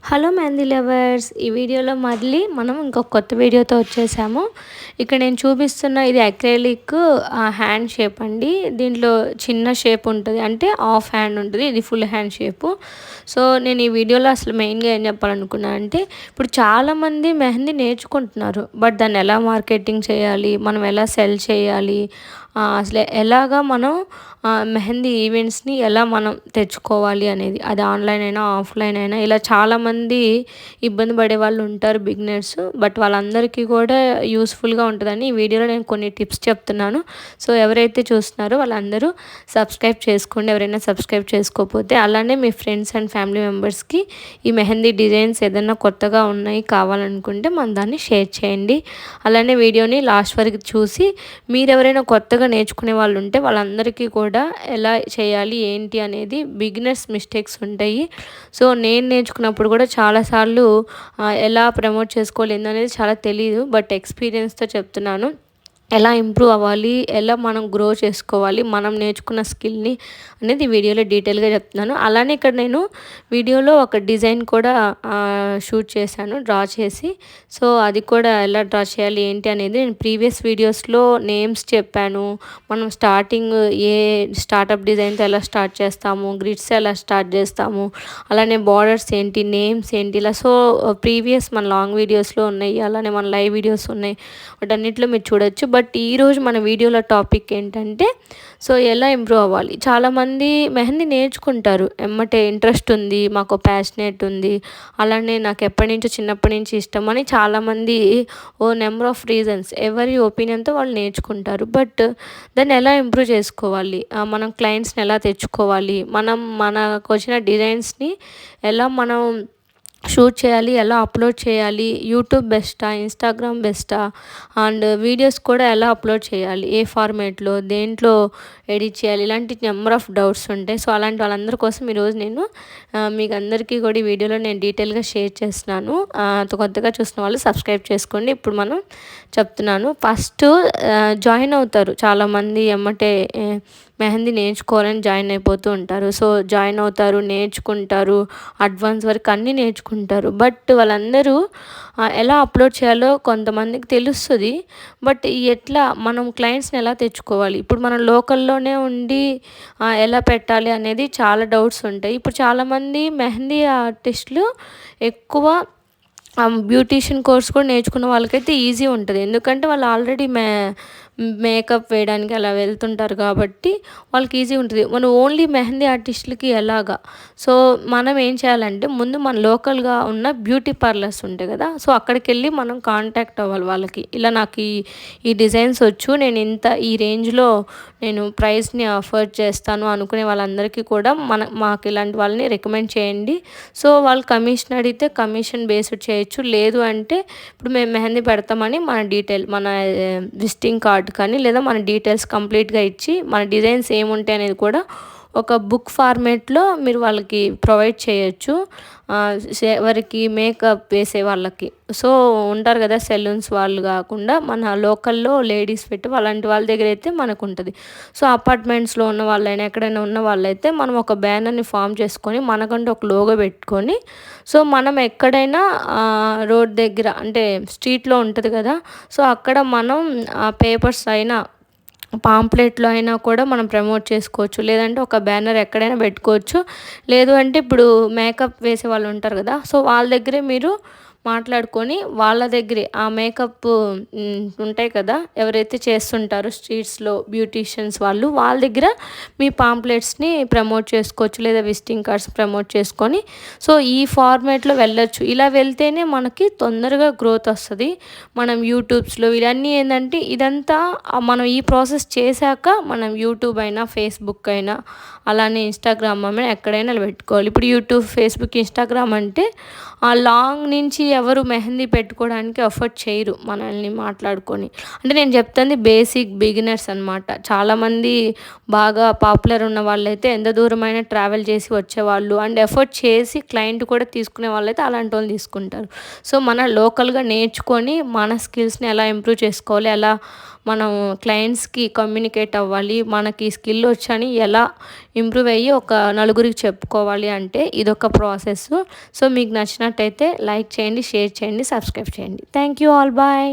Hello mehndi lovers, ఈ వీడియోలో మళ్ళీ మనం ఇంకొక కొత్త వీడియోతో వచ్చేసాము. ఇక్కడ నేను చూపిస్తున్న ఇది అక్రిలిక్ హ్యాండ్ షేప్ అండి. దీంట్లో చిన్న షేప్ ఉంటుంది, అంటే హాఫ్ హ్యాండ్ ఉంటుంది, ఇది ఫుల్ హ్యాండ్ షేపు. సో నేను ఈ వీడియోలో అసలు మెయిన్గా ఏం చెప్పాలనుకున్నా అంటే, ఇప్పుడు చాలామంది మెహందీ నేర్చుకుంటున్నారు, బట్ దాన్ని ఎలా మార్కెటింగ్ చేయాలి, మనం ఎలా సెల్ చేయాలి, అసలు ఎలాగా మనం మెహందీ ఈవెంట్స్ని ఎలా మనం తెచ్చుకోవాలి అనేది, అది ఆన్లైన్ అయినా ఆఫ్లైన్ అయినా, ఇలా చాలామంది ఇబ్బంది పడే వాళ్ళు ఉంటారు బిగినర్స్. బట్ వాళ్ళందరికీ కూడా యూస్ఫుల్గా ఉంటుందని ఈ వీడియోలో నేను కొన్ని టిప్స్ చెప్తున్నాను. సో ఎవరైతే చూస్తున్నారో వాళ్ళందరూ సబ్స్క్రైబ్ చేసుకోండి, ఎవరైనా సబ్స్క్రైబ్ చేసుకోకపోతే. అలానే మీ ఫ్రెండ్స్ అండ్ ఫ్యామిలీ మెంబర్స్కి ఈ మెహందీ డిజైన్స్ ఏదైనా కొత్తగా ఉన్నాయి కావాలనుకుంటే మన దాన్ని షేర్ చేయండి. అలానే వీడియోని లాస్ట్ వరకు చూసి మీరు ఎవరైనా కొత్తగా నేర్చుకునే వాళ్ళు ఉంటే వాళ్ళందరికీ కూడా ఎలా చేయాలి ఏంటి అనేది బిగినర్స్ మిస్టేక్స్ ఉంటాయి. సో నేను నేర్చుకున్నప్పుడు కూడా చాలాసార్లు ఎలా ప్రమోట్ చేసుకోవాలి ఏందనేది చాలా తెలియదు, బట్ ఎక్స్పీరియన్స్తో చెప్తున్నాను. ఎలా ఇంప్రూవ్ అవ్వాలి, ఎలా మనం గ్రో చేసుకోవాలి, మనం నేర్చుకున్న స్కిల్ని అనేది వీడియోలో డీటెయిల్గా చెప్తున్నాను. అలానే ఇక్కడ నేను వీడియోలో ఒక డిజైన్ కూడా షూట్ చేశాను, డ్రా చేసి. సో అది కూడా ఎలా డ్రా చేయాలి ఏంటి అనేది నేను ప్రీవియస్ వీడియోస్లో నేమ్స్ చెప్పాను. మనం స్టార్టింగ్ ఏ స్టార్టప్ డిజైన్తో ఎలా స్టార్ట్ చేస్తాము, గ్రిడ్స్ ఎలా స్టార్ట్ చేస్తాము, అలానే బార్డర్స్ ఏంటి, నేమ్స్ ఏంటి, ఇలా. సో ప్రీవియస్ మన లాంగ్ వీడియోస్లో ఉన్నాయి, అలానే మన లైవ్ వీడియోస్ ఉన్నాయి, వాటన్నిటిలో మీరు చూడొచ్చు. బట్ ఈరోజు మన వీడియోలో టాపిక్ ఏంటంటే, సో ఎలా ఇంప్రూవ్ అవ్వాలి. చాలామంది మెహందీ నేర్చుకుంటారు, ఎమ్మటే ఇంట్రెస్ట్ ఉంది, మాకు ప్యాషనేట్ ఉంది, అలానే నాకు ఎప్పటి నుంచో చిన్నప్పటి నుంచి ఇష్టం అని చాలామంది నెంబర్ ఆఫ్ రీజన్స్, ఎవరి ఒపీనియన్తో వాళ్ళు నేర్చుకుంటారు. బట్ దాన్ని ఎలా ఇంప్రూవ్ చేసుకోవాలి, మనం క్లయింట్స్ని ఎలా తెచ్చుకోవాలి, మనకు వచ్చిన డిజైన్స్ని ఎలా మనం షూట్ చేయాలి, ఎలా అప్లోడ్ చేయాలి, యూట్యూబ్ బెస్టా, ఇన్స్టాగ్రామ్ బెస్టా, అండ్ వీడియోస్ కూడా ఎలా అప్లోడ్ చేయాలి, ఏ ఫార్మేట్లో, దేంట్లో ఎడిట్ చేయాలి, ఇలాంటి నెంబర్ ఆఫ్ డౌట్స్ ఉంటాయి. సో అలాంటి వాళ్ళందరి కోసం ఈరోజు నేను మీకు అందరికీ కూడా ఈ వీడియోలో నేను డీటెయిల్గా షేర్ చేస్తున్నాను. కొత్తగా చూసిన వాళ్ళు సబ్స్క్రైబ్ చేసుకోండి. ఇప్పుడు మనం చెప్తున్నాను. ఫస్ట్ జాయిన్ అవుతారు చాలామంది, ఎమ్మటే మెహందీ నేర్చుకోవాలని జాయిన్ అయిపోతూ ఉంటారు. సో జాయిన్ అవుతారు, నేర్చుకుంటారు, అడ్వాన్స్ వరకు అన్నీ నేర్చుకుంటారు. బట్ వాళ్ళందరూ ఎలా అప్లోడ్ చేయాలో కొంతమందికి తెలుస్తుంది, బట్ ఎట్లా మనం క్లయింట్స్ని ఎలా తెచ్చుకోవాలి, ఇప్పుడు మనం లోకల్లోనే ఉండి ఎలా పెట్టాలి అనేది చాలా డౌట్స్ ఉంటాయి. ఇప్పుడు చాలామంది మెహందీ ఆర్టిస్టులు ఎక్కువ బ్యూటీషియన్ కోర్స్ కూడా నేర్చుకున్న వాళ్ళకైతే ఈజీ ఉంటుంది, ఎందుకంటే వాళ్ళు ఆల్రెడీ మేకప్ వేయడానికి అలా వెళ్తుంటారు కాబట్టి వాళ్ళకి ఈజీ ఉంటుంది. మనం ఓన్లీ మెహందీ ఆర్టిస్టులకి ఎలాగా, సో మనం ఏం చేయాలంటే ముందు మన లోకల్గా ఉన్న బ్యూటీ పార్లర్స్ ఉంటాయి కదా, సో అక్కడికి వెళ్ళి మనం కాంటాక్ట్ అవ్వాలి వాళ్ళకి. ఇలా నాకు ఈ డిజైన్స్ వచ్చు, నేను ఇంత ఈ రేంజ్లో నేను ప్రైస్ని ఆఫర్ చేస్తాను అనుకునే వాళ్ళందరికీ కూడా మాకు ఇలాంటి వాళ్ళని రికమెండ్ చేయండి. సో వాళ్ళు కమిషన్ అడిగితే కమిషన్ బేస్డ్ చేయొచ్చు, లేదు అంటే ఇప్పుడు మేము మెహందీ పెడతామని మన విజిటింగ్ కార్డ్ కానీ లేదా మన డీటెయిల్స్ కంప్లీట్గా ఇచ్చి మన డిజైన్స్ ఏముంటాయి అనేది కూడా ఒక బుక్ ఫార్మేట్లో మీరు వాళ్ళకి ప్రొవైడ్ చేయొచ్చు. ఎవరికి మేకప్ వేసే వాళ్ళకి, సో ఉంటారు కదా సెలూన్స్ వాళ్ళు కాకుండా మన లోకల్లో లేడీస్ పెట్టి అలాంటి వాళ్ళ దగ్గర అయితే మనకు ఉంటుంది. సో అపార్ట్మెంట్స్లో ఉన్న వాళ్ళైనా ఎక్కడైనా ఉన్న వాళ్ళైతే మనం ఒక బ్యానర్ని ఫామ్ చేసుకొని మనకంటూ ఒక లోగో పెట్టుకొని, సో మనం ఎక్కడైనా రోడ్ దగ్గర అంటే స్ట్రీట్లో ఉంటుంది కదా, సో అక్కడ మనం పేపర్స్ అయినా పాంప్లెట్లో అయినా కూడా మనం ప్రమోట్ చేసుకోవచ్చు, లేదంటే ఒక బ్యానర్ ఎక్కడైనా పెట్టుకోవచ్చు. లేదు అంటే ఇప్పుడు మేకప్ వేసే వాళ్ళు ఉంటారు కదా, సో వాళ్ళ దగ్గరే మీరు మాట్లాడుకొని వాళ్ళ దగ్గరే ఆ మేకప్ ఉంటాయి కదా, ఎవరైతే చేస్తుంటారో స్ట్రీట్స్లో బ్యూటీషియన్స్ వాళ్ళ దగ్గర మీ పాంప్లెట్స్ని ప్రమోట్ చేసుకోవచ్చు, లేదా విజిటింగ్ కార్డ్స్ ప్రమోట్ చేసుకొని సో ఈ ఫార్మేట్లో వెళ్ళొచ్చు. ఇలా వెళ్తేనే మనకి తొందరగా గ్రోత్ వస్తుంది. మనం యూట్యూబ్స్లో ఇవన్నీ ఏంటంటే ఇదంతా మనం ఈ ప్రాసెస్ చేశాక మనం యూట్యూబ్ అయినా ఫేస్బుక్ అయినా అలానే ఇన్స్టాగ్రామ్ అయినా ఎక్కడైనా పెట్టుకోవాలి. ఇప్పుడు యూట్యూబ్, ఫేస్బుక్, ఇన్స్టాగ్రామ్ అంటే లాంగ్ నుంచి ఎవరు మెహందీ పెట్టుకోవడానికి ఎఫర్ట్ చేయరు మనల్ని మాట్లాడుకొని. అంటే నేను చెప్తుంది బేసిక్ బిగినర్స్ అనమాట. చాలామంది బాగా పాపులర్ ఉన్న వాళ్ళైతే ఎంత దూరమైనా ట్రావెల్ చేసి వచ్చేవాళ్ళు అండ్ ఎఫర్ట్ చేసి క్లయింట్ కూడా తీసుకునే వాళ్ళైతే అలాంటి వాళ్ళు తీసుకుంటారు. సో మన లోకల్గా నేర్చుకొని మన స్కిల్స్ని ఎలా ఇంప్రూవ్ చేసుకోవాలి, ఎలా మనం క్లయింట్స్కి కమ్యూనికేట్ అవ్వాలి, మనకి స్కిల్ వచ్చని ఎలా ఇంప్రూవ్ అయ్యి ఒక నలుగురికి చెప్పుకోవాలి అంటే ఇదొక ప్రాసెస్. సో మీకు నచ్చినట్టయితే లైక్ చేయండి, షేర్ చేయండి, సబ్స్క్రైబ్ చేయండి. Thank you all, bye.